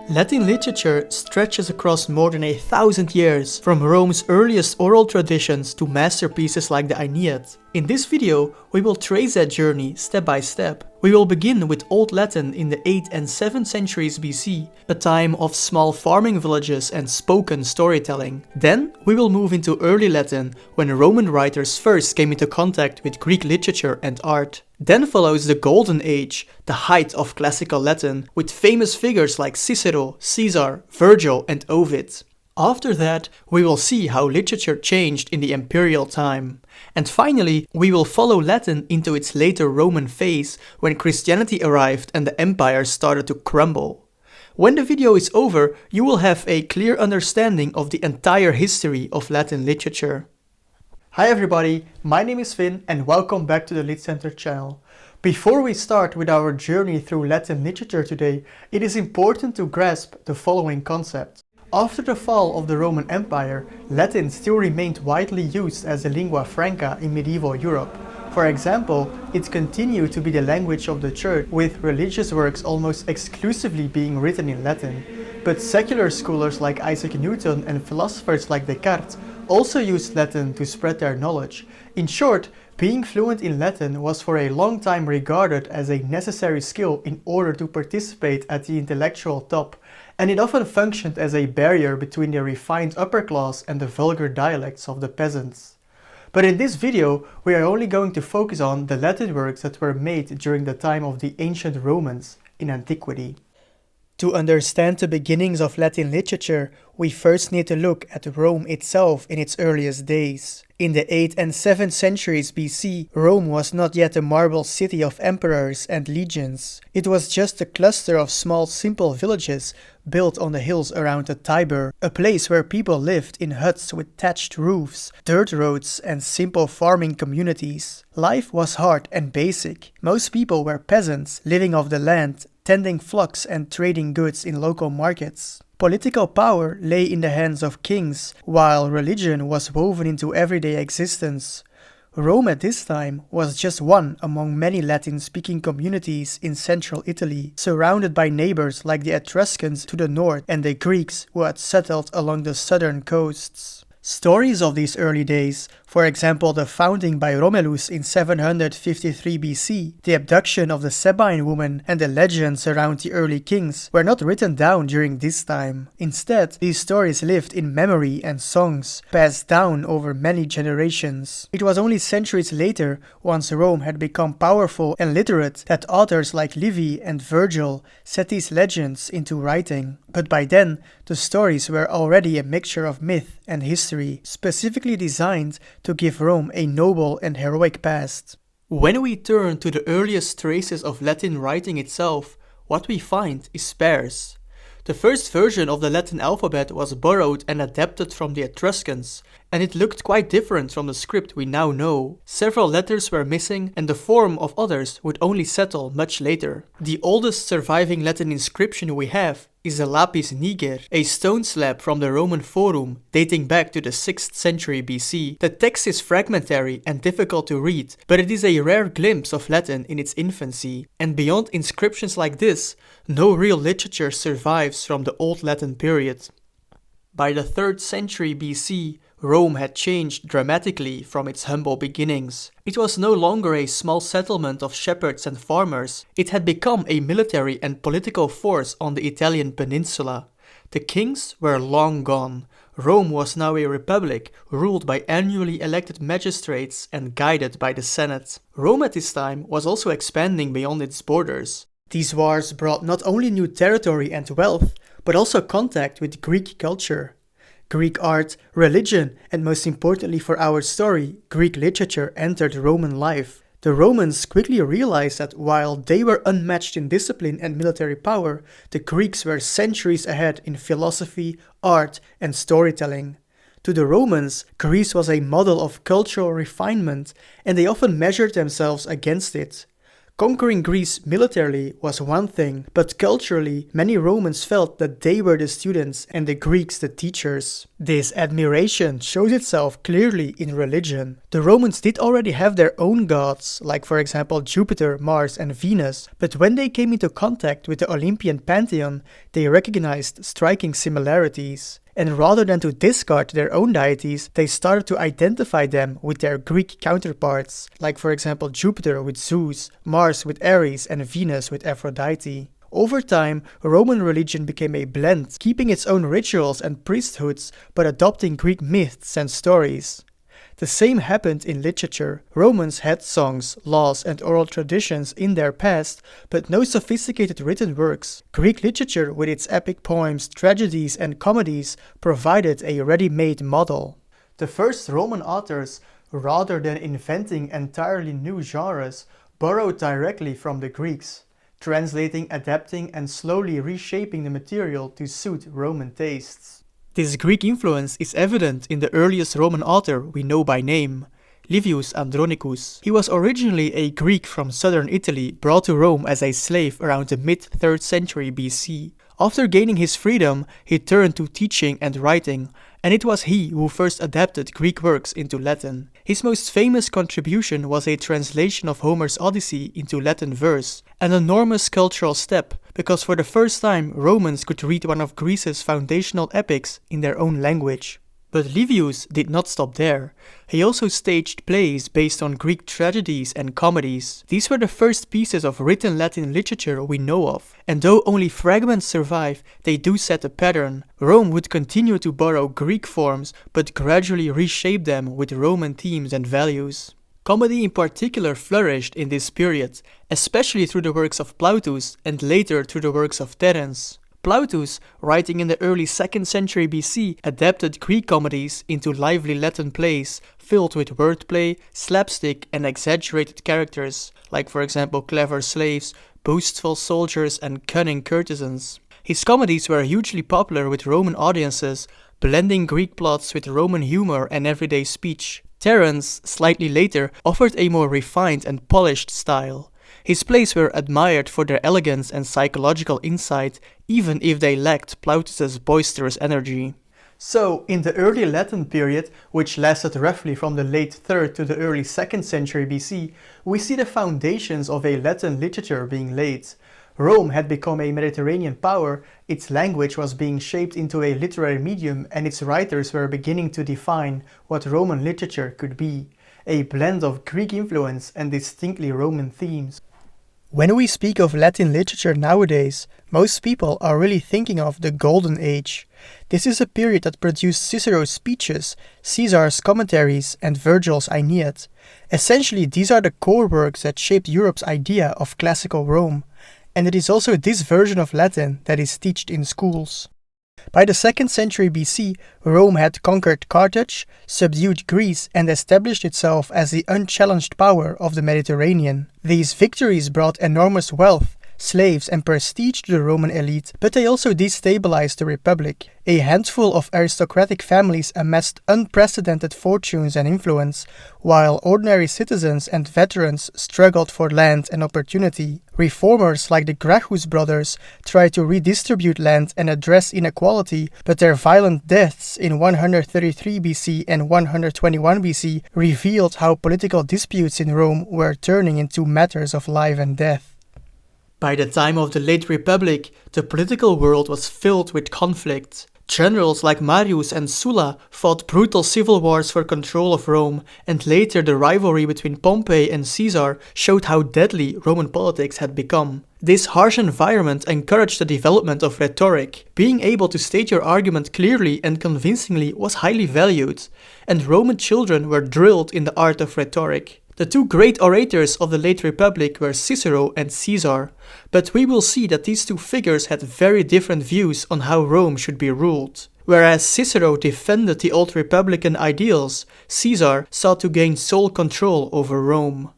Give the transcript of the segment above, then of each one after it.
Latin literature stretches across more than 1,000 years, from Rome's earliest oral traditions to masterpieces like the Aeneid. In this video, we will trace that journey step by step. We will begin with Old Latin in the 8th and 7th centuries BC, a time of small farming villages and spoken storytelling. Then, we will move into Early Latin, when Roman writers first came into contact with Greek literature and art. Then follows the Golden Age, the height of classical Latin, with famous figures like Cicero, Caesar, Virgil and Ovid. After that, we will see how literature changed in the imperial time. And finally, we will follow Latin into its later Roman phase, when Christianity arrived and the empire started to crumble. When the video is over, you will have a clear understanding of the entire history of Latin literature. Hi everybody, my name is Finn and welcome back to the Lit Center channel. Before we start with our journey through Latin literature today, it is important to grasp the following concept. After the fall of the Roman Empire, Latin still remained widely used as a lingua franca in medieval Europe. For example, it continued to be the language of the church, with religious works almost exclusively being written in Latin. But secular scholars like Isaac Newton and philosophers like Descartes also used Latin to spread their knowledge. In short, being fluent in Latin was for a long time regarded as a necessary skill in order to participate at the intellectual top, and it often functioned as a barrier between the refined upper class and the vulgar dialects of the peasants. But in this video, we are only going to focus on the Latin works that were made during the time of the ancient Romans in antiquity. To understand the beginnings of Latin literature, we first need to look at Rome itself in its earliest days. In the 8th and 7th centuries BC, Rome was not yet a marble city of emperors and legions. It was just a cluster of small simple villages built on the hills around the Tiber, a place where people lived in huts with thatched roofs, dirt roads and simple farming communities. Life was hard and basic. Most people were peasants living off the land, tending flocks and trading goods in local markets. Political power lay in the hands of kings, while religion was woven into everyday existence. Rome at this time was just one among many Latin-speaking communities in central Italy, surrounded by neighbors like the Etruscans to the north and the Greeks who had settled along the southern coasts. Stories of these early days, for example the founding by Romulus in 753 BC, the abduction of the Sabine woman and the legends around the early kings, were not written down during this time. Instead, these stories lived in memory and songs, passed down over many generations. It was only centuries later, once Rome had become powerful and literate, that authors like Livy and Virgil set these legends into writing. But by then, the stories were already a mixture of myth and history, specifically designed to give Rome a noble and heroic past. When we turn to the earliest traces of Latin writing itself, what we find is sparse. The first version of the Latin alphabet was borrowed and adapted from the Etruscans, and it looked quite different from the script we now know. Several letters were missing, and the form of others would only settle much later. The oldest surviving Latin inscription we have is the lapis niger, a stone slab from the Roman Forum dating back to the 6th century BC. The text is fragmentary and difficult to read, but it is a rare glimpse of Latin in its infancy. And beyond inscriptions like this, no real literature survives from the Old Latin period. By the 3rd century BC, Rome had changed dramatically from its humble beginnings. It was no longer a small settlement of shepherds and farmers. It had become a military and political force on the Italian peninsula. The kings were long gone. Rome was now a republic, ruled by annually elected magistrates and guided by the Senate. Rome at this time was also expanding beyond its borders. These wars brought not only new territory and wealth, but also contact with Greek culture. Greek art, religion, and most importantly for our story, Greek literature entered Roman life. The Romans quickly realized that while they were unmatched in discipline and military power, the Greeks were centuries ahead in philosophy, art, and storytelling. To the Romans, Greece was a model of cultural refinement, and they often measured themselves against it. Conquering Greece militarily was one thing, but culturally, many Romans felt that they were the students and the Greeks the teachers. This admiration shows itself clearly in religion. The Romans did already have their own gods, like for example Jupiter, Mars and Venus, but when they came into contact with the Olympian pantheon, they recognized striking similarities. And rather than to discard their own deities, they started to identify them with their Greek counterparts, like for example Jupiter with Zeus, Mars with Ares and Venus with Aphrodite. Over time, Roman religion became a blend, keeping its own rituals and priesthoods, but adopting Greek myths and stories. The same happened in literature. Romans had songs, laws and oral traditions in their past, but no sophisticated written works. Greek literature with its epic poems, tragedies and comedies provided a ready-made model. The first Roman authors, rather than inventing entirely new genres, borrowed directly from the Greeks, translating, adapting and slowly reshaping the material to suit Roman tastes. This Greek influence is evident in the earliest Roman author we know by name, Livius Andronicus. He was originally a Greek from southern Italy brought to Rome as a slave around the mid-3rd century BC. After gaining his freedom, he turned to teaching and writing, and it was he who first adapted Greek works into Latin. His most famous contribution was a translation of Homer's Odyssey into Latin verse, an enormous cultural step, because for the first time Romans could read one of Greece's foundational epics in their own language. But Livius did not stop there. He also staged plays based on Greek tragedies and comedies. These were the first pieces of written Latin literature we know of, and though only fragments survive, they do set a pattern. Rome would continue to borrow Greek forms, but gradually reshape them with Roman themes and values. Comedy in particular flourished in this period, especially through the works of Plautus and later through the works of Terence. Plautus, writing in the early 2nd century BC, adapted Greek comedies into lively Latin plays filled with wordplay, slapstick and exaggerated characters, like for example clever slaves, boastful soldiers and cunning courtesans. His comedies were hugely popular with Roman audiences, blending Greek plots with Roman humor and everyday speech. Terence, slightly later, offered a more refined and polished style. His plays were admired for their elegance and psychological insight, even if they lacked Plautus's boisterous energy. So, in the early Latin period, which lasted roughly from the late 3rd to the early 2nd century BC, we see the foundations of a Latin literature being laid. Rome had become a Mediterranean power, its language was being shaped into a literary medium, and its writers were beginning to define what Roman literature could be, a blend of Greek influence and distinctly Roman themes. When we speak of Latin literature nowadays, most people are really thinking of the Golden Age. This is a period that produced Cicero's speeches, Caesar's commentaries, and Virgil's Aeneid. Essentially, these are the core works that shaped Europe's idea of classical Rome, and it is also this version of Latin that is taught in schools. By the 2nd century BC, Rome had conquered Carthage, subdued Greece, and established itself as the unchallenged power of the Mediterranean. These victories brought enormous wealth, slaves, and prestige to the Roman elite, but they also destabilized the Republic. A handful of aristocratic families amassed unprecedented fortunes and influence, while ordinary citizens and veterans struggled for land and opportunity. Reformers like the Gracchus brothers tried to redistribute land and address inequality, but their violent deaths in 133 BC and 121 BC revealed how political disputes in Rome were turning into matters of life and death. By the time of the late Republic, the political world was filled with conflict. Generals like Marius and Sulla fought brutal civil wars for control of Rome, and later the rivalry between Pompey and Caesar showed how deadly Roman politics had become. This harsh environment encouraged the development of rhetoric. Being able to state your argument clearly and convincingly was highly valued, and Roman children were drilled in the art of rhetoric. The two great orators of the late Republic were Cicero and Caesar, but we will see that these two figures had very different views on how Rome should be ruled. Whereas Cicero defended the old Republican ideals, Caesar sought to gain sole control over Rome.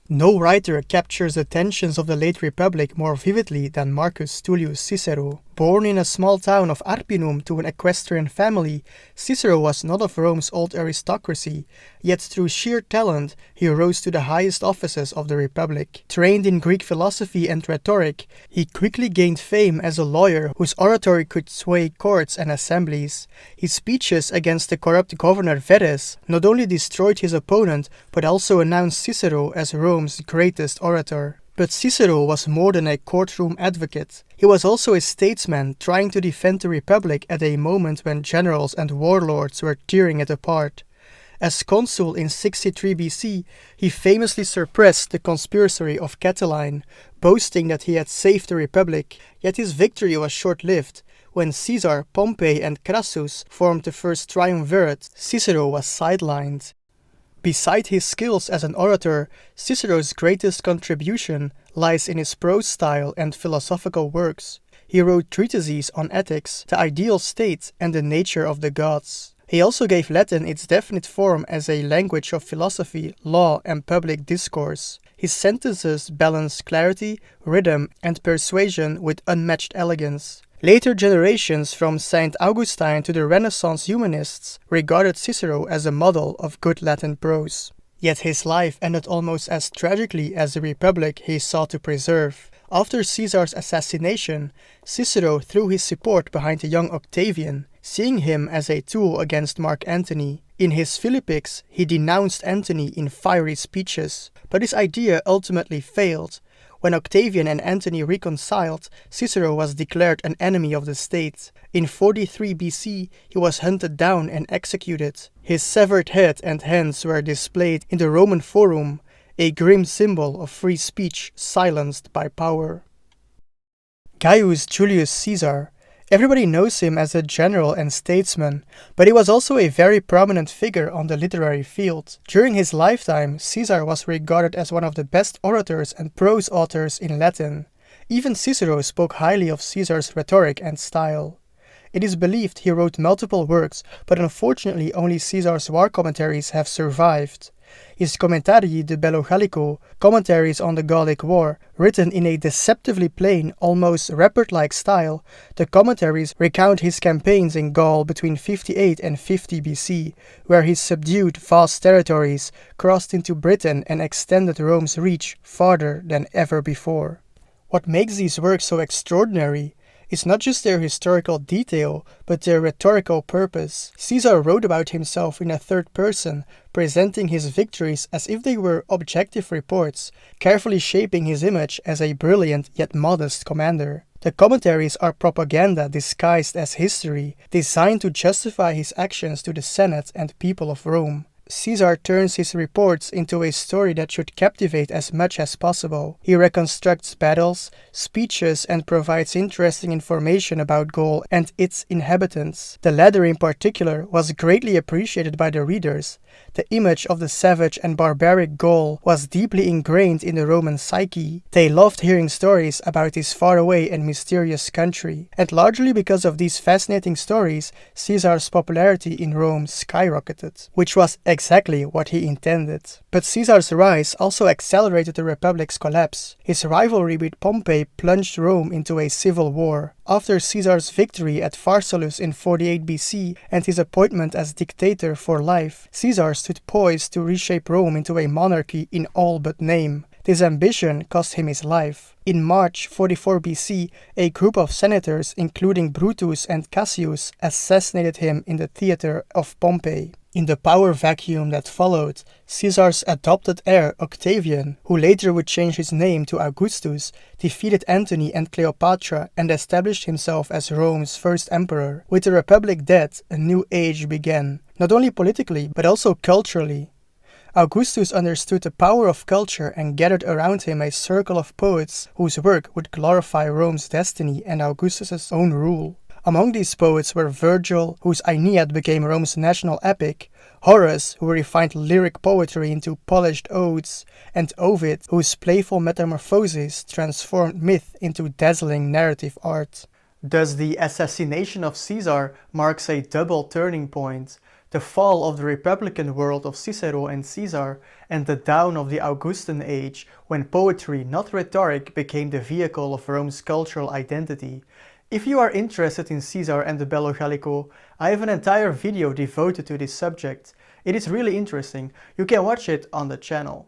No writer captures the tensions of the late Republic more vividly than Marcus Tullius Cicero. Born in a small town of Arpinum to an equestrian family, Cicero was not of Rome's old aristocracy, yet through sheer talent he rose to the highest offices of the Republic. Trained in Greek philosophy and rhetoric, he quickly gained fame as a lawyer whose oratory could sway courts and assemblies. His speeches against the corrupt governor Verres not only destroyed his opponent, but also announced Cicero as Rome's greatest orator. But Cicero was more than a courtroom advocate. He was also a statesman trying to defend the Republic at a moment when generals and warlords were tearing it apart. As consul in 63 BC, he famously suppressed the conspiracy of Catiline, boasting that he had saved the Republic, yet his victory was short-lived. When Caesar, Pompey and Crassus formed the first triumvirate, Cicero was sidelined. Beside his skills as an orator, Cicero's greatest contribution lies in his prose style and philosophical works. He wrote treatises on ethics, the ideal state, and the nature of the gods. He also gave Latin its definite form as a language of philosophy, law, and public discourse. His sentences balance clarity, rhythm, and persuasion with unmatched elegance. Later generations, from Saint Augustine to the Renaissance humanists, regarded Cicero as a model of good Latin prose. Yet his life ended almost as tragically as the Republic he sought to preserve. After Caesar's assassination, Cicero threw his support behind the young Octavian, seeing him as a tool against Mark Antony. In his Philippics, he denounced Antony in fiery speeches, but his idea ultimately failed. When Octavian and Antony reconciled, Cicero was declared an enemy of the state. In 43 BC, he was hunted down and executed. His severed head and hands were displayed in the Roman Forum, a grim symbol of free speech silenced by power. Gaius Julius Caesar. Everybody knows him as a general and statesman, but he was also a very prominent figure on the literary field. During his lifetime, Caesar was regarded as one of the best orators and prose authors in Latin. Even Cicero spoke highly of Caesar's rhetoric and style. It is believed he wrote multiple works, but unfortunately only Caesar's war commentaries have survived. His Commentarii de Bello Gallico, commentaries on the Gallic War, written in a deceptively plain, almost report-like style, the commentaries recount his campaigns in Gaul between 58 and 50 BC, where he subdued vast territories, crossed into Britain and extended Rome's reach farther than ever before. What makes these works so extraordinary is not just their historical detail, but their rhetorical purpose. Caesar wrote about himself in a third person, presenting his victories as if they were objective reports, carefully shaping his image as a brilliant yet modest commander. The commentaries are propaganda disguised as history, designed to justify his actions to the Senate and people of Rome. Caesar turns his reports into a story that should captivate as much as possible. He reconstructs battles, speeches, and provides interesting information about Gaul and its inhabitants. The latter in particular was greatly appreciated by the readers. The image of the savage and barbaric Gaul was deeply ingrained in the Roman psyche. They loved hearing stories about this faraway and mysterious country. And largely because of these fascinating stories, Caesar's popularity in Rome skyrocketed, which was exactly what he intended. But Caesar's rise also accelerated the Republic's collapse. His rivalry with Pompey plunged Rome into a civil war. After Caesar's victory at Pharsalus in 48 BC and his appointment as dictator for life, Caesar stood poised to reshape Rome into a monarchy in all but name. This ambition cost him his life. In March 44 BC, a group of senators, including Brutus and Cassius, assassinated him in the theater of Pompeii. In the power vacuum that followed, Caesar's adopted heir Octavian, who later would change his name to Augustus, defeated Antony and Cleopatra and established himself as Rome's first emperor. With the Republic dead, a new age began, not only politically but also culturally. Augustus understood the power of culture and gathered around him a circle of poets whose work would glorify Rome's destiny and Augustus's own rule. Among these poets were Virgil, whose Aeneid became Rome's national epic, Horace, who refined lyric poetry into polished odes, and Ovid, whose playful metamorphoses transformed myth into dazzling narrative art. Thus, the assassination of Caesar marks a double turning point: the fall of the Republican world of Cicero and Caesar, and the dawn of the Augustan age, when poetry, not rhetoric, became the vehicle of Rome's cultural identity. If you are interested in Caesar and the Bello Gallico, I have an entire video devoted to this subject. It is really interesting, you can watch it on the channel.